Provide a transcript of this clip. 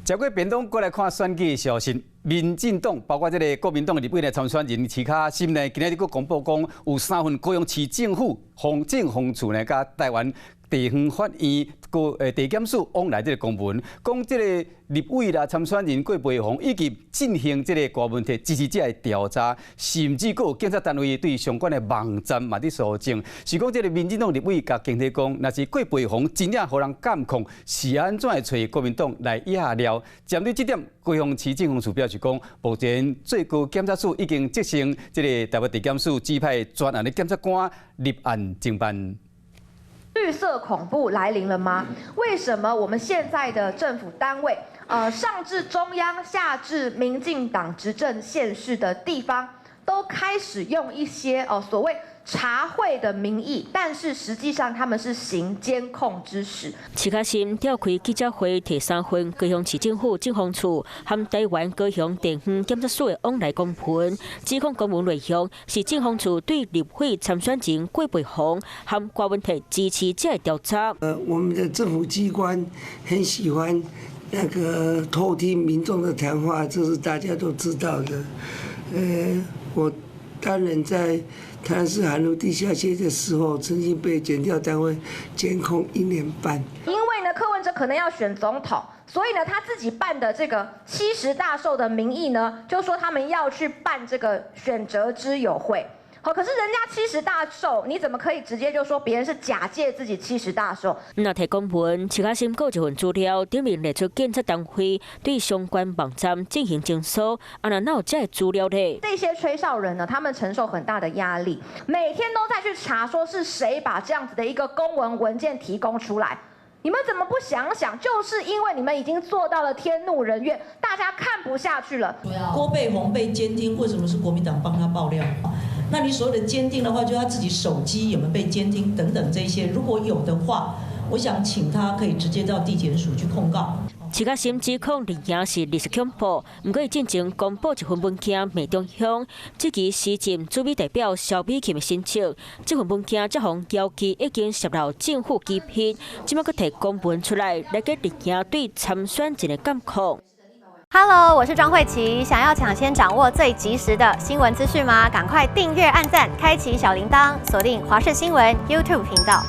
接过便当过来看选举的消息，民进党包括这个国民党立委的参选人齐卡心呢，今日佫公布讲有3份高雄市政府行政phòng處呢，甲台灣地方法院地檢署往來這個公文，講這個立委啦參選人郭培宏以及進行這個大問題支持者的調查，甚至佫有檢察單位對相關的網站嘛伫搜證，是講這個民進黨立委甲經體講，若是郭培宏真正互人監控，是安怎會找國民黨來壓料？針對這點，高雄市政風處表示講，目前最高檢察署已經執行這個台北地檢署指派專案的檢察官立案偵辦。綠色恐怖來臨了嗎？為什麼我們現在的政府單位，上至中央，下至民進黨執政縣市的地方，都開始用一些所謂查賄的名義，但是實際上他們是行監控之實。徐嘉欣召開記者會，提3份高雄市政府政風處和台灣高雄地方檢察署的往來公文，指控公文內容是政風處對立委參選人郭培宏和大問題支持者的調查。我們的政府機關很喜歡那個偷聽民眾的談話，這是大家都知道的。我當然在台南市海路地下街的時候，曾經被檢調單位監控1年半。因為呢，柯文哲可能要選總統，所以呢，他自己辦的這個70大壽的名義呢，就說他們要去辦這個選擇之友會。好，可是人家70大壽，你怎麼可以直接就說別人是假借自己70大壽？那提公文，徐嘉欣有一份資料，點名列出檢察單位對相關網站進行檢索，哪有這個資料呢？這些吹哨人呢，他們承受很大的壓力，每天都在去查，說是誰把這樣子的一個公文文件提供出來。你們怎麼不想想？就是因為你們已經做到了天怒人怨，大家看不下去了。郭培宏被監聽，為什麼是國民黨幫他爆料？那你所有的監聽的話，就他自己手機有沒有被監聽等等這些，如果有的話，我想請他可以直接到地檢署去控告。徐嘉欣指控林陽是歷史恐怖，不過伊進前公布一份文件未中響，這期時任駐美代表蕭美琴的申請，這份文件則予要求已經泄露政府機密，今麥佫提公文出來，來給林陽對參選人的監控。Hello， 我是莊慧琪。想要搶先掌握最及時的新聞資訊嗎？趕快訂閱、按讚、開啟小鈴鐺，鎖定華視新聞 YouTube 頻道。